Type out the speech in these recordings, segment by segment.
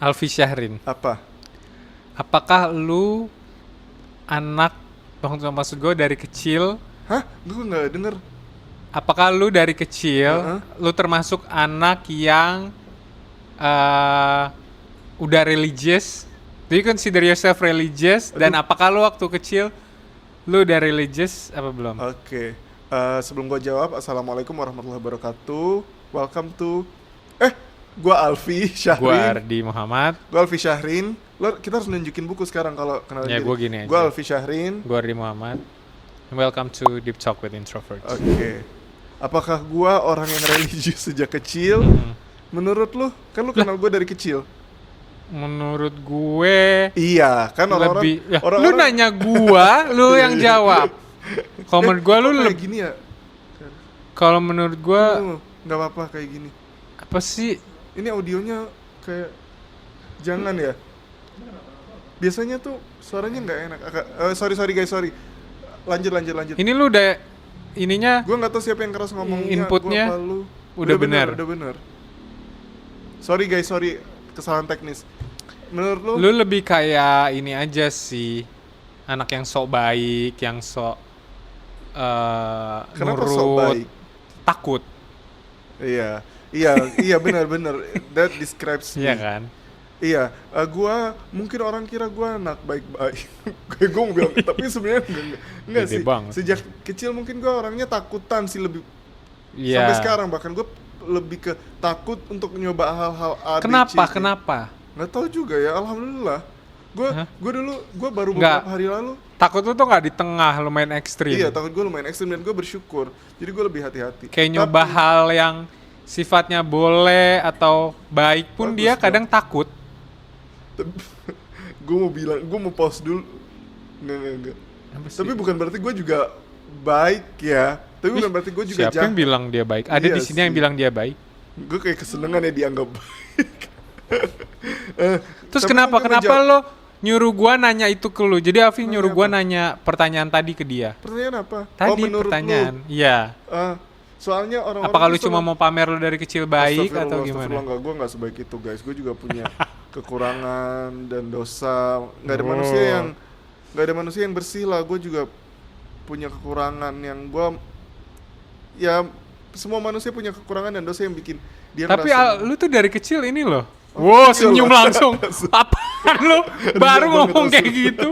Alfi Syahrin, Apa? apakah lu anak, maksud gue dari kecil, Hah? Gue nggak denger. apakah lu dari kecil, Heeh. lu termasuk anak yang eh udah religious? Do you consider yourself religious? Dan Aduh. apakah lu waktu kecil, lu udah religious apa belum? Oke. Sebelum gue jawab, Assalamualaikum warahmatullahi wabarakatuh. Welcome to... gue Alfi Gue Syahrin. Ardi Muhammad, Gue Alfi Syahrin. Kita harus nunjukin buku sekarang kalau kenal ya diri. gue gini Gue aja. Alfi Syahrin. Gue Ardi Muhammad. Welcome to Deep Talk with Introverts. Oke. Apakah gue orang yang religius sejak kecil? Menurut lu? Kan lu kenal gue dari kecil. Menurut gue Iya, kan orang-orang... lebih, ya, lu orang-orang- nanya gua, lu yang jawab. Kalau menurut gua lu Kok kayak lebih, gini ya? kalau menurut gua Nggak apa-apa kayak gini. apa sih? Ini audionya kayak jangan ya. Biasanya tuh suaranya nggak enak. Sorry guys, sorry. Lanjut. Ini lu udah ininya Gue nggak tahu siapa yang keras ngomongnya. Inputnya gua apa lu. udah benar. Udah benar. Sorry guys, sorry kesalahan teknis. Menurut lu? Lu lebih kayak ini aja sih. Anak yang sok baik, yang sok Kenapa nurut, sok baik? takut. Iya benar. That describes me. Iya kan? Iya, gua mungkin orang kira gua anak baik-baik. Kayak gua mau bilang, tapi sebenarnya enggak Gede sih. banget. Sejak kecil mungkin gua orangnya takutan sih lebih. Iya. Sampai sekarang bahkan gua lebih ke takut untuk nyoba hal-hal A, B, Kenapa? C, D. Kenapa? Nggak tahu juga ya, alhamdulillah. Hah? Gua baru Nggak. beberapa hari lalu. Takut lu tuh nggak di tengah, lumayan ekstrim. Iya, takut gua lumayan ekstrim dan gua bersyukur. Jadi gua lebih hati-hati. Kayak nyoba Tapi- hal yang sifatnya boleh atau baik pun Bagus dia dong. kadang takut. Gue mau pause dulu. Enggak. Apa sih? Tapi bukan berarti gue juga baik ya. Tapi bukan berarti gue juga Siapa yang bilang dia baik? Ada Iya di sini yang sih. bilang dia baik. Gue kayak kesenangan ya dianggap baik. Terus Tapi kenapa mungkin kenapa lo nyuruh gua nanya itu ke lu? Jadi Alvin Nanya nyuruh gua apa? nanya pertanyaan tadi ke dia. Pertanyaan apa? Tadi menurut pertanyaan. Iya. lu. Soalnya orang-orang Apakah lu tuh cuma selalu- mau pamer lu dari kecil baik Astagfirullah, atau gimana? Enggak, gue nggak sebaik itu guys. Gue juga punya kekurangan dan dosa. Nggak ada Oh. manusia yang bersih lah. Gue juga punya kekurangan yang gue ya semua manusia punya kekurangan dan dosa yang bikin dia Tapi ngerasa- lu tuh dari kecil ini loh. Oh, Wow, kecil senyum loh. langsung. Apaan lu baru banget ngomong kayak langsung. gitu?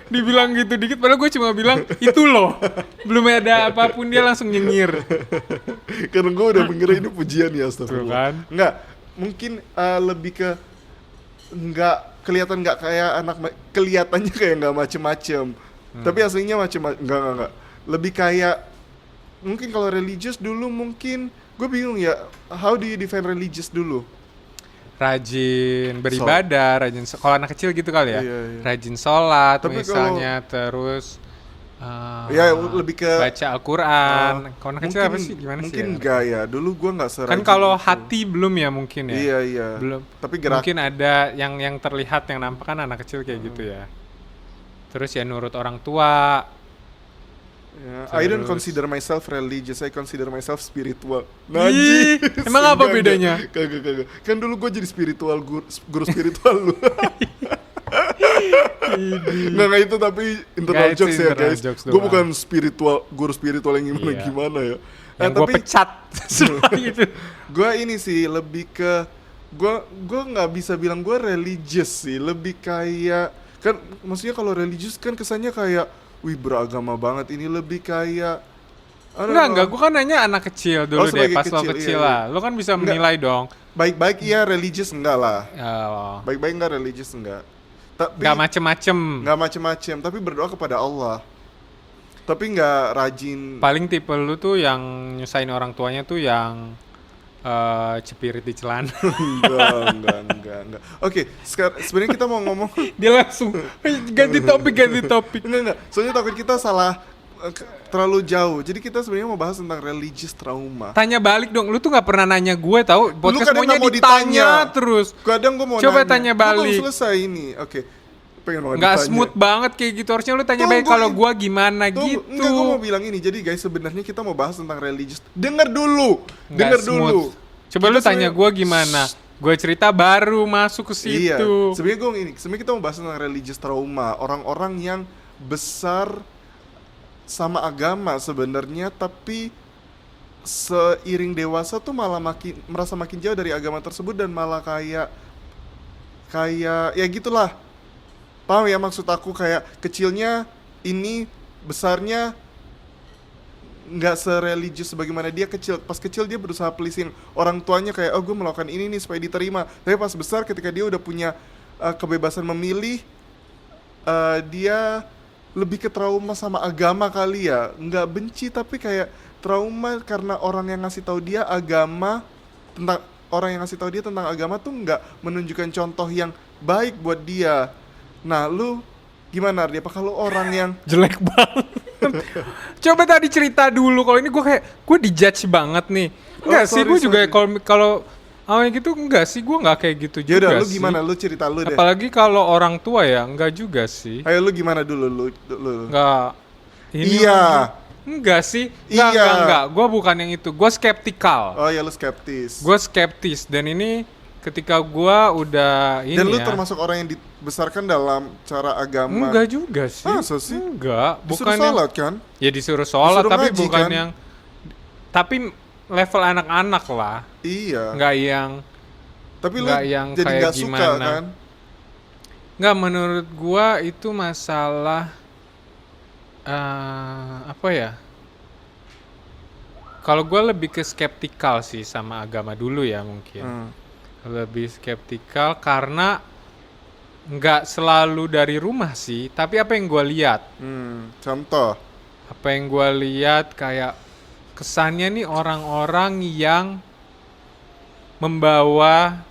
Dibilang gitu dikit, padahal gue cuma bilang itu loh. Belum ada apapun dia langsung nyengir. Karena gue udah mengira ini pujian ya, Tuh astagfirullah. kan. Enggak, mungkin lebih ke kelihatan nggak kayak kelihatannya kayak nggak macem-macem. Tapi aslinya macem-macem. Enggak. Lebih kayak mungkin kalau religious dulu mungkin gue bingung ya. How do you define religious dulu? Rajin beribadah, kalau anak kecil gitu kali ya. Iya. Rajin sholat Tapi misalnya, terus Ya lebih ke baca Al-Quran. Kalau anak kecil apa sih? Gimana mungkin sih? enggak ya. Dulu gue nggak Kan serajin kalau itu. hati belum ya mungkin ya. Iya. Belum. Tapi gerak. Mungkin ada yang terlihat, yang nampak kan anak kecil kayak gitu ya. Terus ya nurut orang tua. Ya, I don't Terus- consider myself religious, I consider myself spiritual. Ih, emang apa Enggak. bedanya? Kagak. Kan dulu gue jadi spiritual guru spiritual lu. Nggak itu tapi internal Nggak, itu jokes ya internal guys. jokes Gue doang. bukan guru spiritual yang Iya. gimana ya. Yang gue pecat. Setelah itu. Gue ini sih lebih ke gue nggak bisa bilang gue religious sih, lebih kayak kan maksudnya kalau religious kan kesannya kayak wih beragama banget, ini lebih kayak I don't know. Enggak, gue kan nanya anak kecil dulu deh, sebagai pas lo kecil, kecil iya. lah. Lo kan bisa Enggak. menilai dong. Baik-baik iya, religious enggak lah. Oh, Baik-baik enggak, religious enggak. Tapi nggak macem-macem. enggak macem-macem, tapi berdoa kepada Allah. Tapi enggak rajin. Paling tipe lu tuh yang nyusahin orang tuanya tuh yang cepirit di celana. Enggak. Oke, sekarang sebenarnya kita mau ngomong Dia langsung ganti topik. enggak. Soalnya takut kita salah terlalu jauh. Jadi kita sebenarnya mau bahas tentang religious trauma. Tanya balik dong, lu tuh nggak pernah nanya gue tahu. Podcast kadang maunya nggak mau ditanya ditanya. terus. Kadang gue mau Coba nanya. tanya Gua belum balik. selesai ini. Oke. Pengen banget Nggak ditanya. smooth banget kayak gitu. Harusnya lu tanya Tunggu, balik kalau gue gimana Tunggu, gitu. enggak, gue mau bilang ini. Jadi guys, sebenarnya kita mau bahas tentang religious. Dengar dulu. Nggak Dengar smooth. dulu. Coba lu Kita tanya sebenarnya- gue gimana. Gue cerita baru masuk ke Iya, situ. sebenarnya kita mau bahas tentang religious trauma, orang-orang yang besar sama agama sebenarnya, tapi seiring dewasa tuh malah merasa makin jauh dari agama tersebut dan malah kayak kayak ya gitulah. Paham ya maksud aku, kayak kecilnya ini, besarnya nggak sereligius sebagaimana dia kecil. Pas kecil dia berusaha pleasing orang tuanya, kayak oh gue melakukan ini nih supaya diterima. Tapi pas besar ketika dia udah punya kebebasan memilih, dia lebih ke trauma sama agama kali ya. Nggak benci tapi kayak trauma karena orang yang ngasih tahu dia agama, tentang orang yang ngasih tahu dia tentang agama tuh nggak menunjukkan contoh yang baik buat dia. Nah, lu gimana Ardi? Apa kalau orang yang Jelek banget. Coba tadi cerita dulu. Kalau ini gue kayak gue dijudge banget nih. Enggak sih, sorry, gue juga sorry. kalau gitu enggak sih, gue nggak kayak gitu ya udah juga lu sih. gimana? Lu cerita lu deh. Apalagi kalau orang tua ya, enggak juga sih. Ayo lu gimana dulu lu. Enggak. Ini Iya. enggak sih. Iya. Enggak. Gue bukan yang itu. Gue skeptikal. Oh ya, lu skeptis. Gue skeptis, dan ini ketika gue udah ini Dan lu ya. termasuk orang yang dibesarkan dalam cara agama. Enggak juga sih. Masa sih? Enggak. Disuruh Bukan yang, salat kan? ya disuruh sholat, Disuruh tapi ngaji, bukan kan? yang, tapi level anak-anak lah. Iya. Enggak yang, Tapi lu nggak yang jadi kayak nggak suka gimana. kan? enggak, menurut gua itu masalah apa ya? Kalau gua lebih ke skeptikal sih sama agama dulu ya mungkin. Hmm. Lebih skeptikal karena nggak selalu dari rumah sih, tapi apa yang gua lihat. Contoh. Apa yang gua lihat kayak kesannya nih orang-orang yang membawa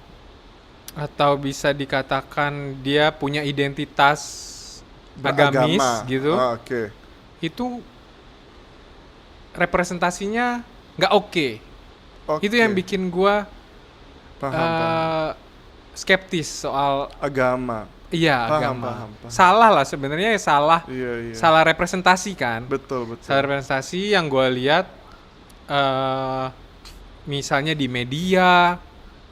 atau bisa dikatakan dia punya identitas agamis Beragama. gitu, Oke. itu representasinya nggak oke. Oke. Itu yang bikin gua paham. skeptis soal Agama. iya Paham, agama. paham. Salah lah sebenarnya, ya salah. Iya. Salah representasi kan. Betul. Salah representasi yang gua lihat misalnya di media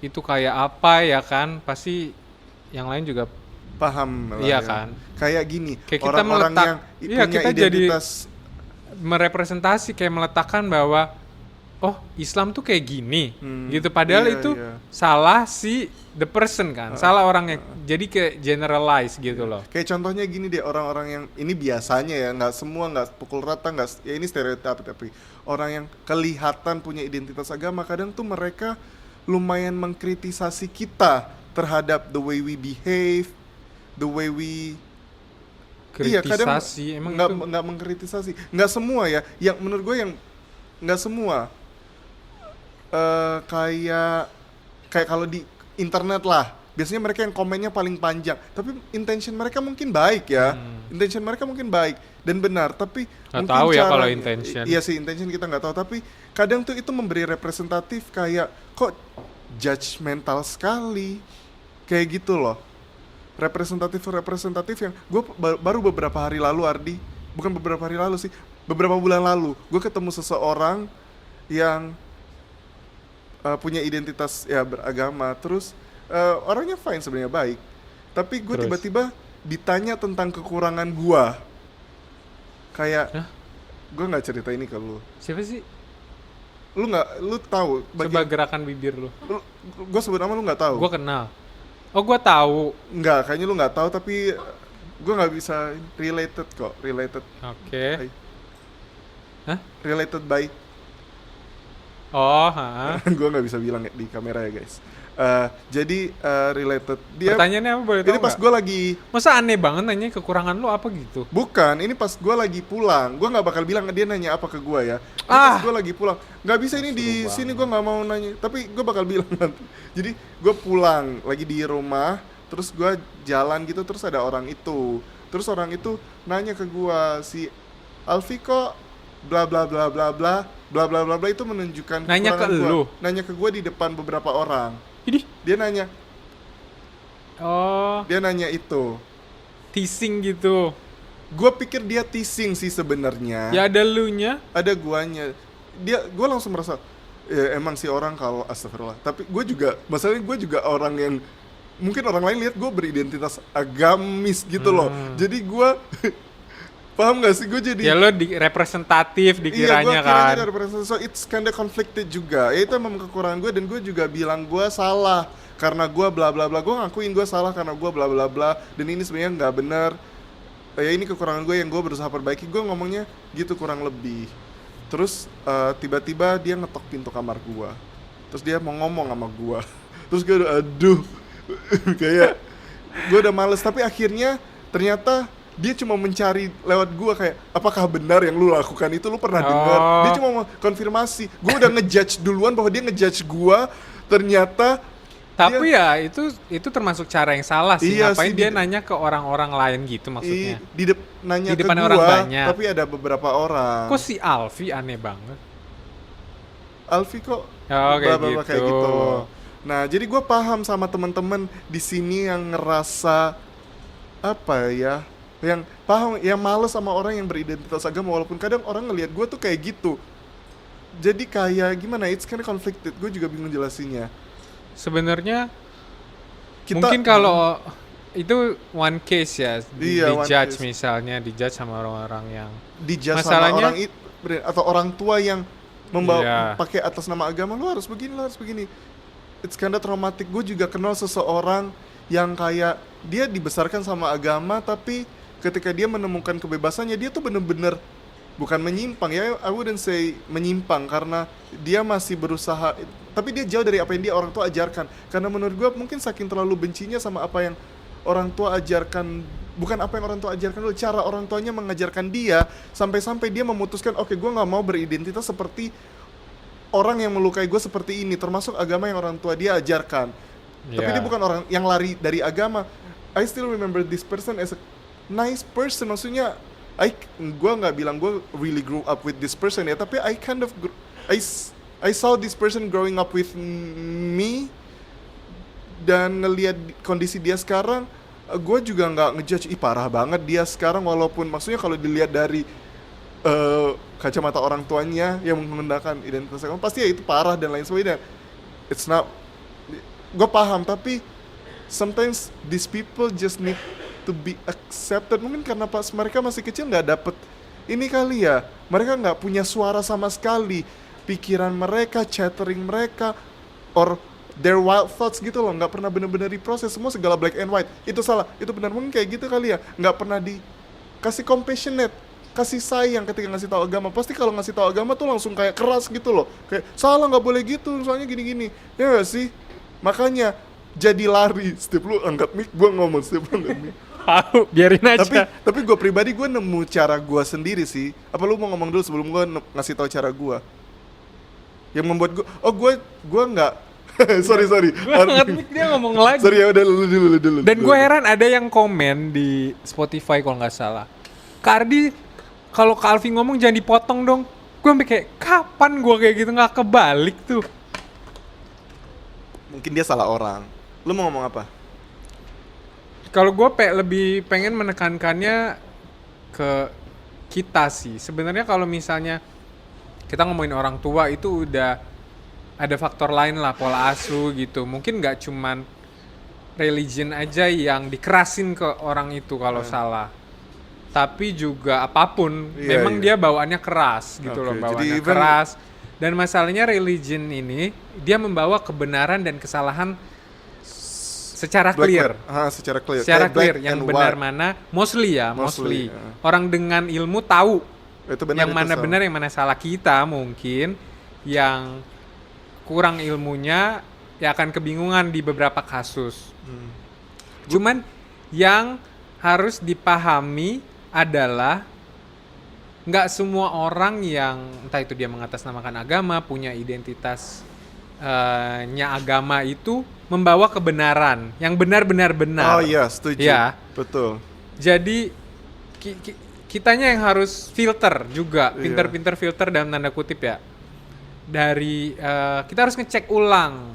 itu kayak apa ya kan, pasti yang lain juga Paham lah iya ya. kan. Kayak gini, Kayak kita orang-orang meletak- yang iya, punya kita jadi identitas. merepresentasi, kayak meletakkan bahwa oh Islam tuh kayak gini gitu, padahal Iya, itu iya. salah si the person kan, salah orangnya, jadi kayak generalize gitu loh. Kayak contohnya gini deh, orang-orang yang ini biasanya ya, nggak semua, nggak pukul rata, nggak, ya ini stereotip, tapi orang yang kelihatan punya identitas agama kadang tuh mereka lumayan mengkritisasi kita terhadap the way we behave, the way we Kritisasi emang itu nggak mengkritisasi, nggak semua ya, yang menurut gue yang nggak semua. Kayak kalau di internet lah, biasanya mereka yang komennya paling panjang, tapi intention mereka mungkin baik ya, intention mereka mungkin baik dan benar, tapi Nggak mungkin tahu ya cara- kalau intention. Iya sih, intention kita nggak tahu, tapi kadang tuh itu memberi representatif kayak kok judgmental sekali, kayak gitu loh. Representatif yang gue baru beberapa hari lalu, Ardi, bukan beberapa hari lalu sih, beberapa bulan lalu gue ketemu seseorang yang punya identitas ya beragama, terus orangnya fine sebenarnya, baik, tapi gue Terus? tiba-tiba ditanya tentang kekurangan gue, kayak Hah? gue nggak cerita ini ke lu, siapa sih? lu tahu Coba gerakan bibir lu. gue sebut nama, lu nggak tahu. Gua kenal. Oh, gua tahu. Nggak, kayaknya lu nggak tahu, tapi gue nggak bisa related kok, Oke. Hah? related by Oh, ha. gue nggak bisa bilang di kamera ya guys. Jadi related dia. Pertanyaannya apa, boleh tahu Ini pas nggak? gue lagi, Masa aneh banget nanya kekurangan lu apa gitu? bukan, ini pas gue lagi pulang, gue nggak bakal bilang dia nanya apa ke gue ya. Ini Ah. pas gue lagi pulang, nggak bisa ini di Seru sini, banget. gue nggak mau nanya, tapi gue bakal bilang nanti. Jadi gue pulang lagi di rumah, terus gue jalan gitu, terus ada orang itu, terus orang itu nanya ke gue, si Alfi kok bla bla bla bla bla bla bla bla bla, itu menunjukkan Nanya kekurangan ke gua. lu? Nanya ke gue di depan beberapa orang. Idih. Dia nanya Oh, itu. teasing gitu. Gue pikir dia teasing sih sebenarnya. Ya ada lu nya. Ada guanya. Gue langsung merasa, Ya, emang sih orang kalau astagfirullah. Tapi gue juga, masalahnya gue juga orang yang mungkin orang lain lihat gue beridentitas agamis gitu loh. Jadi gue paham gak sih gue jadi Ya lo representatif dikiranya gue kan. dari representasi, so it's kinda conflicted juga. Ya itu emang kekurangan gue dan gue juga bilang gue salah karena gue bla bla bla. Gue ngakuin gue salah karena gue bla bla bla dan ini sebenarnya nggak benar. Ya ini kekurangan gue yang gue berusaha perbaiki. Gue ngomongnya gitu kurang lebih. Terus tiba-tiba dia ngetok pintu kamar gue. Terus dia mau ngomong sama gue. Terus gue udah aduh kayak gue udah males, tapi akhirnya ternyata dia cuma mencari lewat gua kayak apakah benar yang lu lakukan itu, lu pernah dengar. Dia cuma mau konfirmasi. Gua udah ngejudge duluan bahwa dia ngejudge gua, ternyata Tapi ya itu termasuk cara yang salah sih. Iya Ngapain sih, dia nanya ke orang-orang lain gitu maksudnya. nanya Di ke depan gua, orang banyak. tapi ada beberapa orang. Kok si Alfi aneh banget. Alfi kok Oh, kayak bla-bla-bla kayak gitu. gitu loh. Nah, jadi gua paham sama teman-teman di sini yang ngerasa apa ya, yang paham, yang males sama orang yang beridentitas agama, walaupun kadang orang ngelihat gue tuh kayak gitu. Jadi kayak gimana, it's kind of conflicted, gue juga bingung jelasinnya. Sebenarnya Kita mungkin kalau itu one case ya, Iya, one dijudge case. misalnya, dijudge sama orang-orang yang dijudge sama masalahnya- orang itu atau orang tua yang membawa Iya. pakai atas nama agama, lu harus begini, lu harus begini. It's kinda traumatic. Gue juga kenal seseorang yang kayak dia dibesarkan sama agama, tapi ketika dia menemukan kebebasannya, dia tuh bener-bener bukan menyimpang ya, I wouldn't say menyimpang, karena dia masih berusaha, tapi dia jauh dari apa yang dia orang tua ajarkan. Karena menurut gue mungkin saking terlalu bencinya sama apa yang orang tua ajarkan, bukan apa yang orang tua ajarkan dulu, cara orang tuanya mengajarkan dia, sampai-sampai dia memutuskan, oke, gue nggak mau beridentitas seperti orang yang melukai gue seperti ini, termasuk agama yang orang tua dia ajarkan. Tapi Ya. dia bukan orang yang lari dari agama. I still remember this person as a nice person. Maksudnya, gue nggak bilang gue really grew up with this person ya, tapi I kind of I saw this person growing up with me, dan ngelihat kondisi dia sekarang, gue juga nggak ngejudge, ih parah banget dia sekarang, walaupun maksudnya kalau dilihat dari kacamata orang tuanya yang menggunakan identitas agama, pasti ya itu parah dan lain sebagainya. It's not, gue paham, tapi sometimes these people just need to be accepted. Mungkin karena pas mereka masih kecil nggak dapet ini kali ya, mereka nggak punya suara sama sekali, pikiran mereka, chattering mereka, or their wild thoughts gitu loh, nggak pernah benar-benar diproses, semua segala black and white. Itu salah, itu benar, mungkin kayak gitu kali ya, nggak pernah dikasih compassionate, kasih sayang ketika ngasih tahu agama. Pasti kalau ngasih tahu agama tuh langsung kayak keras gitu loh, kayak salah, nggak boleh gitu, soalnya gini-gini, ya nggak sih? Makanya jadi lari, setiap lu angkat mic, gua ngomong, setiap lu angkat mic. biarin aja. Tapi gue pribadi gue nemu cara gue sendiri sih. Apa lu mau ngomong dulu sebelum gue ngasih tahu cara gue? Yang membuat gue nggak. sorry. Gue ngeliat mic dia ngomong lagi. Sorry ya, udah lu dulu. Dan gue heran ada yang komen di Spotify kalau nggak salah, Kardi kalau Kak Alfi ngomong jangan dipotong dong. Gue sampai kayak kapan gue kayak gitu, nggak kebalik tuh. Mungkin dia salah orang. Lu mau ngomong apa? Kalau gue lebih pengen menekankannya ke kita sih. Sebenarnya kalau misalnya kita ngomongin orang tua itu udah ada faktor lain lah, pola asuh gitu. Mungkin nggak cuman religion aja yang dikerasin ke orang itu kalau salah. Tapi juga apapun, Iya, memang iya. dia bawaannya keras gitu loh, Oke, bawaannya jadi even- keras. Dan masalahnya religion ini dia membawa kebenaran dan kesalahan secara clear. Secara clear. Secara Kayak black clear, yang and benar white. mana, mostly. Mostly, ya. Orang dengan ilmu tahu Itu benar, yang itu mana salah. benar, yang mana salah. Kita mungkin yang kurang ilmunya ya akan kebingungan di beberapa kasus. Cuman yang harus dipahami adalah nggak semua orang yang entah itu dia mengatasnamakan agama, punya identitas nya agama itu membawa kebenaran yang benar-benar benar. Oh iya, setuju. Ya. Betul. Jadi kitanya yang harus filter juga, Iya. pinter-pinter filter dalam tanda kutip ya. dari kita harus ngecek ulang.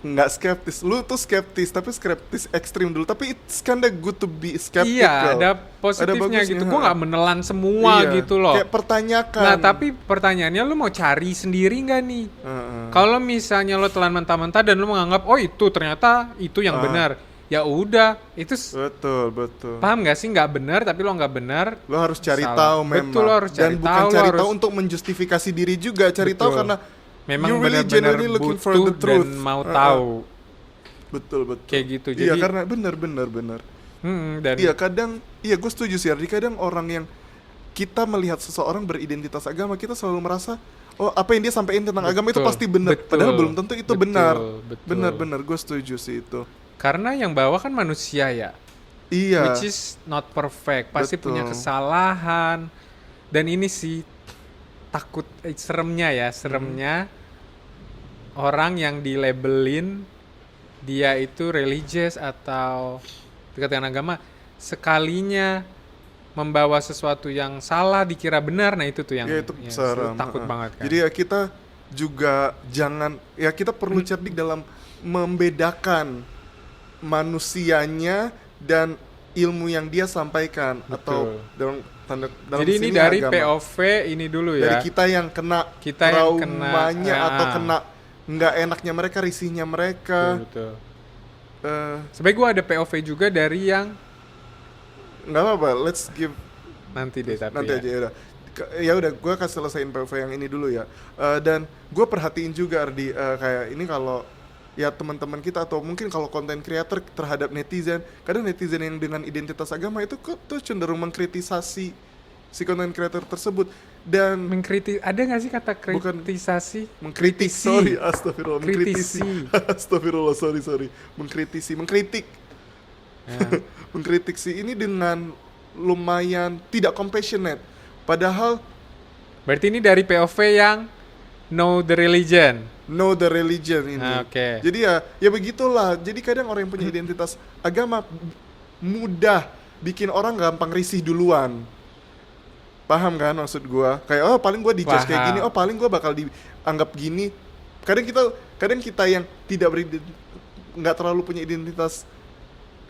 Nggak skeptis, lu tuh skeptis tapi skeptis ekstrim dulu, tapi it's kinda good to be skeptical. Iya, ada positifnya bagusnya, gitu. Gue nggak menelan semua Iya, gitu loh. kayak pertanyakan. Nah, tapi pertanyaannya lu mau cari sendiri nggak nih? Kalau misalnya lo telan mentah-mentah dan lu menganggap oh itu ternyata itu yang benar, ya udah itu betul paham nggak sih nggak benar tapi lo nggak benar. lo harus cari Salah. tahu memang. Betul, lo harus cari dan bukan tahu, lo cari harus- tahu untuk menjustifikasi diri juga, cari tahu Betul. karena Memang you really benar-benar genuinely looking for butuh the truth dan mau tahu betul kayak gitu. iya Jadi karena benar dan iya kadang iya gue setuju sih Ardi, kadang orang yang kita melihat seseorang beridentitas agama, kita selalu merasa oh apa yang dia sampaikan tentang agama itu Betul, pasti benar, betul, padahal belum tentu itu betul, benar. betul. Benar gue setuju sih itu. karena yang bawa kan manusia ya, Iya. which is not perfect, pasti Betul. punya kesalahan. Dan ini sih takut seremnya orang yang dilabelin dia itu religious atau dekat dengan agama, sekalinya membawa sesuatu yang salah dikira benar, nah itu tuh yang Ya itu ya, serem. takut banget kan. Jadi ya kita juga jangan, ya kita perlu cerdik dalam membedakan manusianya dan ilmu yang dia sampaikan. Atau dalam Jadi ini sini dari agama. POV ini dulu ya. Dari kita yang kena Kita yang kena, traumanya ya. atau kena nggak enaknya mereka, risihnya mereka. Betul. Eh, Sebagai gue ada POV juga dari yang nggak apa-apa, let's give nanti deh tapi nanti ya. aja ya udah. Ya udah, gue akan selesaiin POV yang ini dulu ya. Dan gue perhatiin juga Ardi, kayak ini kalau ya teman-teman kita atau mungkin kalau konten creator terhadap netizen, kadang netizen yang dengan identitas agama itu tuh cenderung mengkritisasi si konten creator tersebut dan Ada nggak sih kata kritisasi? mengkritik, Kritisi. sorry, astagfirullah, mengkritisi, Kritisi. astagfirullah, sorry, mengkritik, Ya. mengkritik si ini dengan lumayan tidak compassionate, padahal Berarti ini dari POV yang know the religion. know the religion ini. Oke. Jadi ya begitulah. Jadi kadang orang yang punya identitas agama mudah bikin orang gampang risih duluan. Paham kan maksud gua? Kayak oh paling gua dijudge kayak Paham. gini, oh paling gua bakal dianggap gini. Kadang kita yang tidak nggak terlalu punya identitas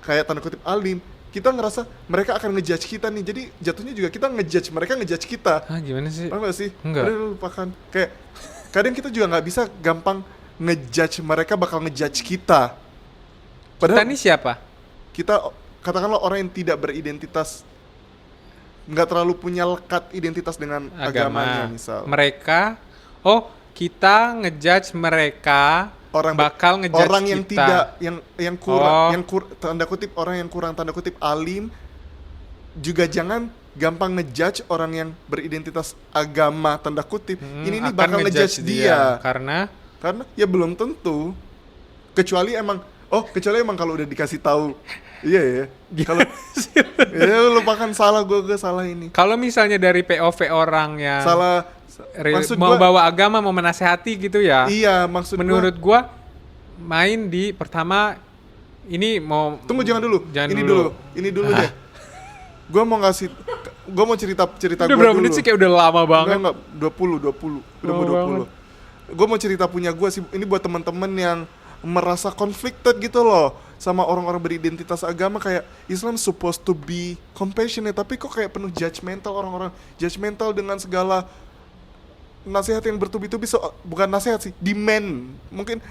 kayak tanda kutip alim, kita ngerasa mereka akan ngejudge kita nih. Jadi jatuhnya juga kita mereka ngejudge kita. Hah, gimana sih? Paham gak sih? Enggak. Udah lupakan. Kayak kadang kita juga nggak bisa gampang ngejudge mereka bakal ngejudge kita. Kita Padahal ini siapa? kita katakanlah orang yang tidak beridentitas, nggak terlalu punya lekat identitas dengan agamanya misal. Mereka, kita ngejudge mereka Orang bakal ngejudge orang yang kita. tidak yang kurang Oh. tanda kutip orang yang kurang tanda kutip alim juga jangan gampang ngejudge orang yang beridentitas agama tanda kutip. Ini akan bakal ngejudge dia. karena Karena ya belum tentu. Kecuali emang kalau udah dikasih tahu. Iya ya. Kalau ya lupakan, salah gue salah ini. kalau misalnya dari POV orang yang Salah maksud mau gua, bawa agama, mau menasehati gitu ya. iya maksud Menurut gua main di pertama ini mau tunggu jangan dulu. Jangan Ini dulu deh. Gue mau cerita udah gue berapa dulu. menit sih, kayak udah lama banget. Enggak, 20. Udah mau Lama 20. Gue mau cerita punya gue sih. Ini buat teman-teman yang merasa conflicted gitu loh sama orang-orang beridentitas agama, kayak Islam supposed to be compassionate, tapi kok kayak penuh judgmental, orang-orang judgmental dengan segala nasihat yang bertubi-tubi, bukan nasihat sih, demand. Mungkin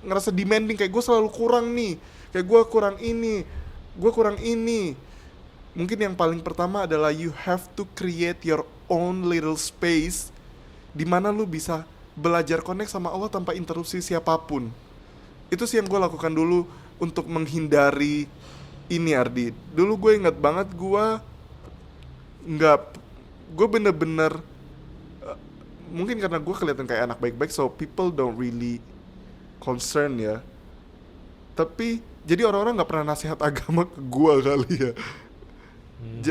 ngerasa demanding, kayak gue selalu kurang nih, kayak gue kurang ini. Mungkin yang paling pertama adalah you have to create your own little space di mana lu bisa belajar connect sama Allah tanpa interupsi siapapun. Itu sih yang gue lakukan dulu untuk menghindari ini, Ardi. Dulu gue ingat banget gue bener-bener mungkin karena gue kelihatan kayak anak baik-baik, so people don't really concern ya. Tapi jadi orang-orang nggak pernah nasihat agama ke gue kali ya.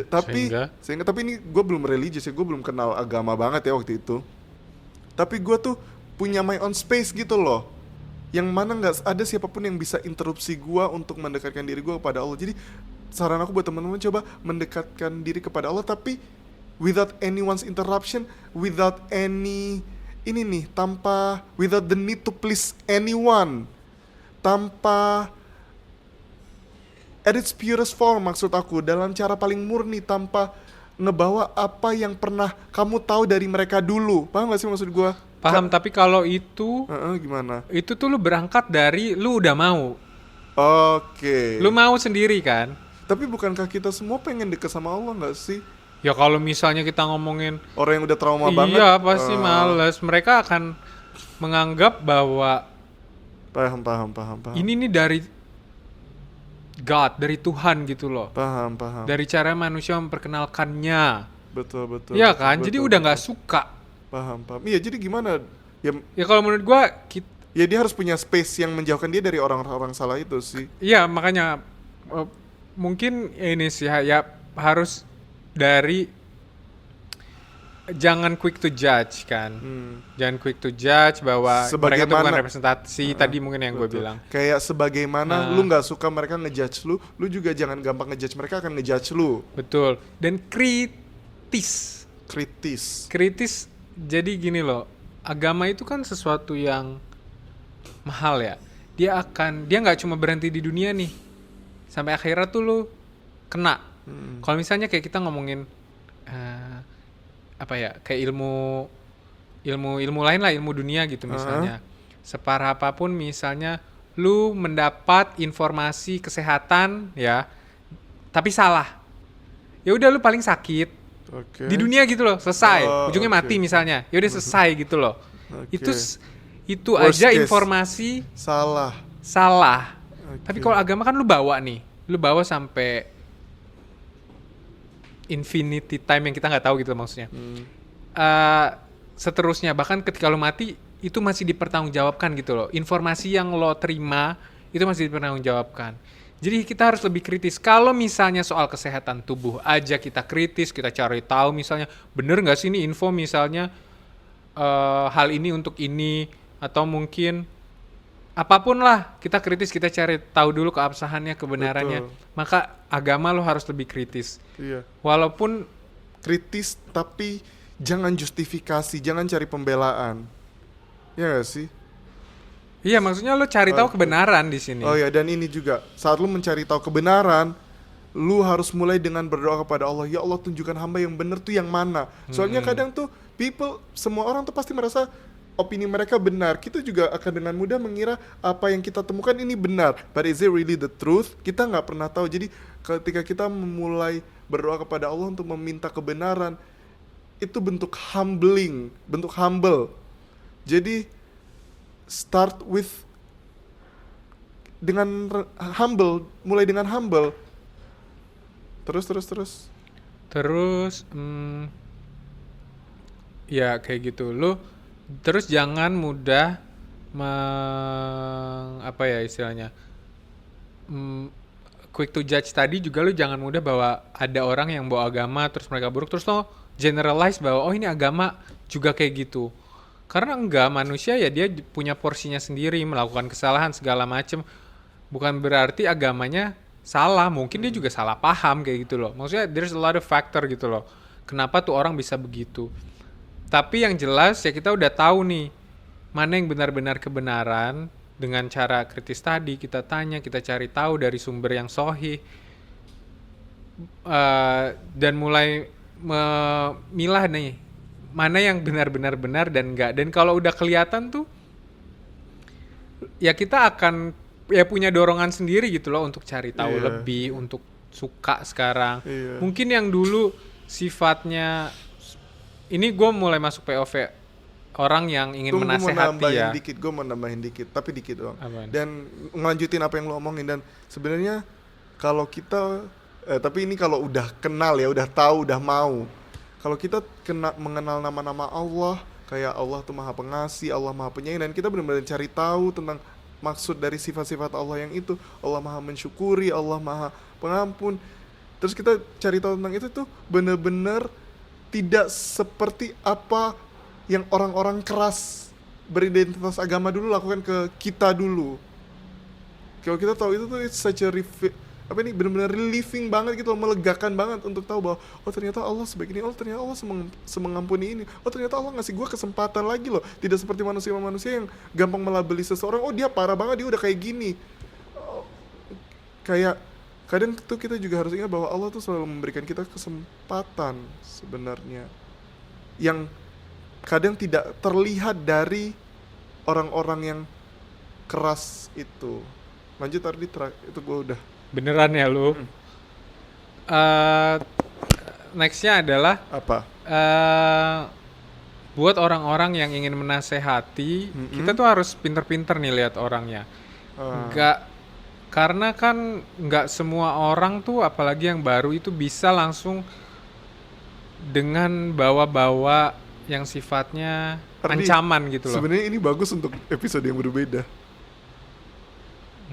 Tapi ini gue belum religious ya, gue belum kenal agama banget ya waktu itu. Tapi gue tuh punya my own space gitu loh, yang mana nggak ada siapapun yang bisa interupsi gue untuk mendekatkan diri gue kepada Allah. Jadi saran aku buat teman-teman, coba mendekatkan diri kepada Allah tapi without anyone's interruption, without any ini nih, tanpa without the need to please anyone, tanpa at its purest form, maksud aku dalam cara paling murni, tanpa ngebawa apa yang pernah kamu tahu dari mereka dulu. Paham gak sih maksud gua? Paham, tapi kalau itu Gimana? itu tuh lu berangkat dari lu udah mau. Oke. Lu mau sendiri kan? Tapi bukankah kita semua pengen deket sama Allah gak sih? Ya kalau misalnya kita ngomongin Orang yang udah trauma banget. iya pasti males. Mereka akan menganggap bahwa Paham. ini nih dari God, dari Tuhan gitu loh. Paham. Dari cara manusia memperkenalkannya. Betul. Iya kan? betul, Jadi betul, udah betul. nggak suka. Paham. Iya, jadi gimana? Ya, Ya kalau menurut gua ya dia harus punya space yang menjauhkan dia dari orang-orang salah itu sih. iya makanya mungkin ini sih ya harus dari jangan quick to judge kan. Jangan quick to judge bahwa mereka itu bukan representasi tadi mungkin yang gue bilang. Kayak sebagaimana lu nggak suka mereka ngejudge lu juga jangan gampang ngejudge mereka akan ngejudge lu. Betul. Dan kritis. Jadi gini loh, agama itu kan sesuatu yang mahal ya. Dia nggak cuma berhenti di dunia nih. Sampai akhirat tuh lu kena. Kalau misalnya kayak kita ngomongin kayak ilmu lain lah, ilmu dunia gitu misalnya. Separah apapun misalnya lu mendapat informasi kesehatan ya, tapi salah. Ya udah lu paling sakit. Di dunia gitu loh, selesai. Ujungnya mati misalnya. Ya udah selesai gitu loh. Itu Worst aja case. informasi Salah. Tapi kalau agama kan lu bawa nih. Lu bawa sampai infinity time yang kita nggak tahu gitu maksudnya. Seterusnya bahkan ketika lo mati itu masih dipertanggungjawabkan gitu loh. Informasi yang lo terima itu masih dipertanggungjawabkan. Jadi kita harus lebih kritis. Kalau misalnya soal kesehatan tubuh aja kita kritis, kita cari tahu misalnya bener nggak sih ini info misalnya hal ini untuk ini atau mungkin apapun lah kita kritis, kita cari tahu dulu keabsahannya, kebenarannya. Betul. Maka agama lo harus lebih kritis. Iya. Walaupun Kritis tapi jangan justifikasi, jangan cari pembelaan. Ya gak sih? iya maksudnya lo cari tahu kebenaran di sini. Oh ya, dan ini juga saat lu mencari tahu kebenaran, lu harus mulai dengan berdoa kepada Allah. Ya Allah, tunjukkan hamba yang benar tuh yang mana. Soalnya kadang tuh semua orang tuh pasti merasa opini mereka benar. Kita juga akan dengan mudah mengira apa yang kita temukan ini benar. But is it really the truth? Kita nggak pernah tahu. Jadi ketika kita memulai berdoa kepada Allah untuk meminta kebenaran, itu bentuk humble. Jadi start with mulai dengan humble. Terus. Ya kayak gitu. Lu terus jangan mudah quick to judge tadi juga. Lu jangan mudah bahwa ada orang yang bawa agama terus mereka buruk terus lo generalize bahwa oh ini agama juga kayak gitu. Karena enggak, manusia ya dia punya porsinya sendiri, melakukan kesalahan segala macem. Bukan berarti agamanya salah, mungkin dia juga salah paham kayak gitu loh. Maksudnya there's a lot of factor gitu loh. Kenapa tuh orang bisa begitu? Tapi yang jelas ya kita udah tahu nih mana yang benar-benar kebenaran. Dengan cara kritis tadi kita tanya, kita cari tahu dari sumber yang sahih, dan mulai memilah nih mana yang benar-benar benar dan enggak. Dan kalau udah kelihatan tuh ya kita akan ya punya dorongan sendiri gitu loh untuk cari tahu lebih, untuk suka sekarang. Mungkin yang dulu sifatnya ini gue mulai masuk POV orang yang ingin menasehati ya. Gue mau nambahin dikit, tapi dikit doang. Apaan? Dan ngelanjutin apa yang lo omongin. Dan sebenarnya kalau kita tapi ini kalau udah kenal ya, udah tahu, udah mau. Kalau kita mengenal nama-nama Allah, kayak Allah tuh Maha Pengasih, Allah Maha Penyayang, dan kita benar-benar cari tahu tentang maksud dari sifat-sifat Allah yang itu. Allah Maha Mensyukuri, Allah Maha Pengampun. Terus kita cari tahu tentang itu tuh benar-benar tidak seperti apa yang orang-orang keras beridentitas agama dulu lakukan ke kita dulu. Kalau kita tahu itu tuh it's such a apa ini benar-benar relieving banget gitu loh, melegakan banget untuk tahu bahwa oh ternyata Allah sebegini, oh ternyata Allah semengampuni ini, oh ternyata Allah ngasih gue kesempatan lagi loh, tidak seperti manusia-manusia yang gampang melabeli seseorang, oh dia parah banget, dia udah kayak gini. Oh, kayak kadang tuh kita juga harus ingat bahwa Allah tuh selalu memberikan kita kesempatan sebenarnya yang kadang tidak terlihat dari orang-orang yang keras itu. Lanjut tadi itu gue udah. Beneran ya lu? Nextnya adalah Apa? buat orang-orang yang ingin menasehati, kita tuh harus pinter-pinter nih lihat orangnya. Karena kan nggak semua orang tuh, apalagi yang baru itu bisa langsung dengan bawa-bawa yang sifatnya Ardi, ancaman gitu loh. Sebenarnya ini bagus untuk episode yang berbeda.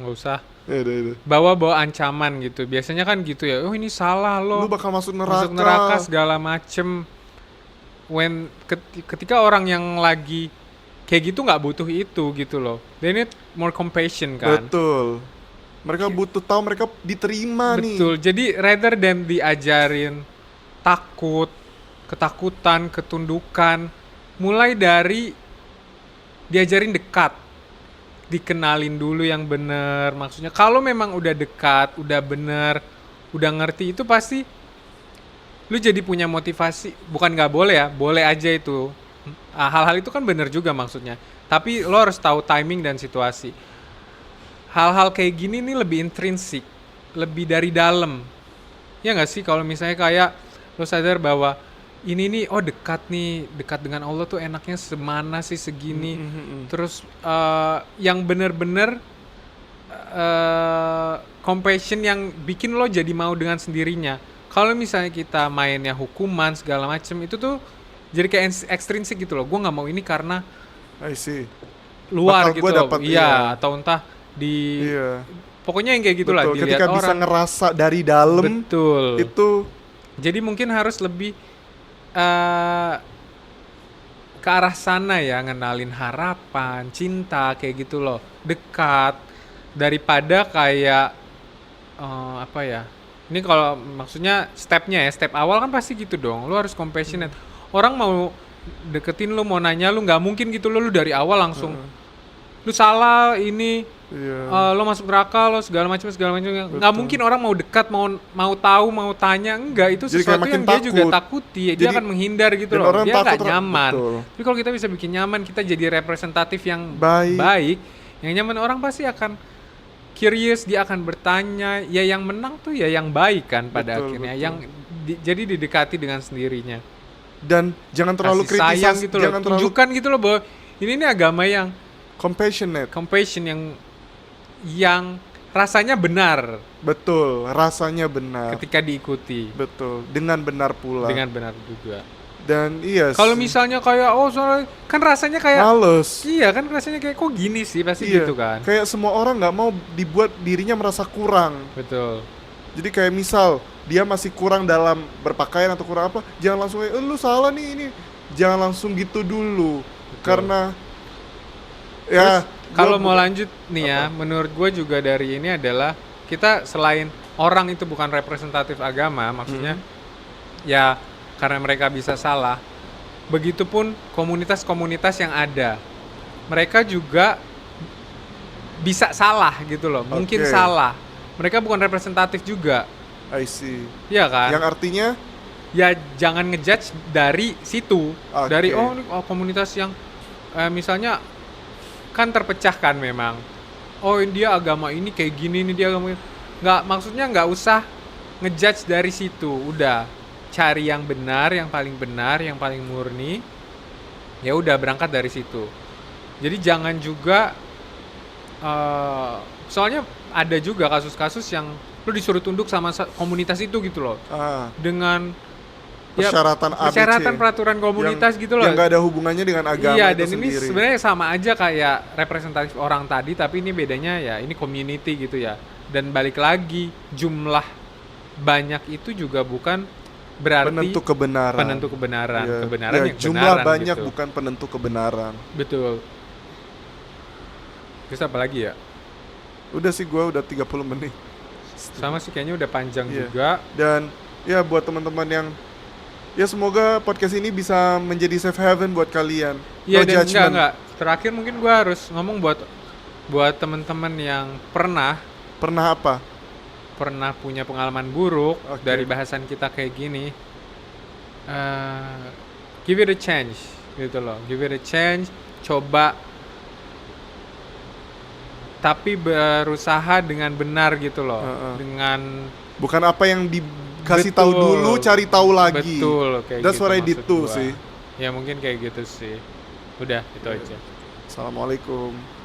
Nggak usah. Ya udah. Bawa-bawa ancaman gitu. Biasanya kan gitu ya. Oh ini salah lo. Lu bakal masuk neraka. Masuk neraka segala macem. Ketika orang yang lagi kayak gitu nggak butuh itu gitu loh. They need more compassion kan. Betul. Mereka butuh tahu mereka diterima nih. Betul. Jadi rather than diajarin takut, ketakutan, ketundukan, mulai dari diajarin dekat. Dikenalin dulu yang bener. Maksudnya kalau memang udah dekat, udah bener, udah ngerti, itu pasti lu jadi punya motivasi. Bukan nggak boleh ya, boleh aja itu. Hal-hal itu kan bener juga maksudnya. Tapi lo harus tahu timing dan situasi. Hal-hal kayak gini nih lebih intrinsik, lebih dari dalam. Ya nggak sih, kalau misalnya kayak lo sadar bahwa ini nih, oh dekat dengan Allah tuh enaknya semana sih segini. Terus yang bener-bener compassion yang bikin lo jadi mau dengan sendirinya. Kalau misalnya kita mainnya hukuman segala macem, itu tuh jadi kayak ekstrinsik gitu loh. Gue nggak mau ini karena I see. luar Bakal gitu gua loh. dapet, Iya, atau entah di pokoknya yang kayak gitulah, betul. dilihat Ketika orang. bisa ngerasa dari dalam, Betul. itu Jadi mungkin harus lebih ke arah sana ya, ngenalin harapan, cinta kayak gitu loh, dekat, daripada kayak apa ya? Ini kalau maksudnya stepnya ya, step awal kan pasti gitu dong. Lu harus compassionate. Orang mau deketin lu, mau nanya lu, nggak mungkin gitu lu dari awal langsung lu salah ini. Lo masuk neraka, lo segala macam nggak mungkin orang mau dekat, mau tahu, mau tanya, enggak. Itu jadi sesuatu yang dia juga takuti. Dia akan menghindar gitu loh, dia nggak nyaman. Tapi kalau kita bisa bikin nyaman, kita jadi representatif yang baik, yang nyaman, orang pasti akan curious, dia akan bertanya. Ya yang menang tuh ya yang baik kan pada akhirnya. Yang jadi didekati dengan sendirinya. Dan jangan terlalu kritis sayang gitu loh, tunjukkan gitu loh bahwa ini agama yang compassion yang rasanya benar. Betul, rasanya benar. Ketika diikuti. Betul, dengan benar pula. Dengan benar juga. Dan iya. Kalau misalnya kayak soalnya kan rasanya kayak males. Iya kan rasanya kayak kok gini sih, pasti gitu kan. Kayak semua orang nggak mau dibuat dirinya merasa kurang. Betul. Jadi kayak misal dia masih kurang dalam berpakaian atau kurang apa, jangan langsung lu salah nih ini. Jangan langsung gitu dulu. Betul. Karena ya kalau mau lanjut nih ya, menurut gue juga dari ini adalah kita selain orang itu bukan representatif agama, maksudnya ya karena mereka bisa salah. Begitupun komunitas-komunitas yang ada, mereka juga bisa salah gitu loh, mungkin salah. Mereka bukan representatif juga. I see. Iya kan? Yang artinya ya jangan ngejudge dari situ, dari komunitas yang misalnya kan terpecahkan memang. Oh dia agama ini kayak gini nih, dia agama ini. Nggak, maksudnya nggak usah ngejudge dari situ. Udah cari yang benar, yang paling benar, yang paling murni. Ya udah berangkat dari situ. Jadi jangan juga soalnya ada juga kasus-kasus yang lu disuruh tunduk sama komunitas itu gitu loh. Dengan persyaratan peraturan komunitas gitu loh, yang nggak ada hubungannya dengan agama. Iya, itu dan sendiri. ini sebenarnya sama aja kayak representatif orang tadi, tapi ini bedanya ya ini community gitu ya. Dan balik lagi, jumlah banyak itu juga bukan berarti penentu kebenaran. Kebenaran yang jumlah benaran banyak gitu. Bukan penentu kebenaran. Betul. Terus apa lagi ya? Udah sih, gue udah 30 menit. Sama sih kayaknya udah panjang Iya. juga. Dan ya buat teman-teman yang ya semoga podcast ini bisa menjadi safe haven buat kalian. Iya, No dan judgment. enggak. Terakhir mungkin gua harus ngomong buat teman-teman yang pernah Pernah apa? punya pengalaman buruk Oke. dari bahasan kita kayak gini. Give it a chance gitu loh. Give it a chance, coba tapi berusaha dengan benar gitu loh. Dengan Bukan apa yang dikasih tahu Betul. dulu, cari tahu lagi. Betul, kayak That's gitu what I did maksud too gua. sih. Ya mungkin kayak gitu sih. Udah, itu aja. Assalamualaikum.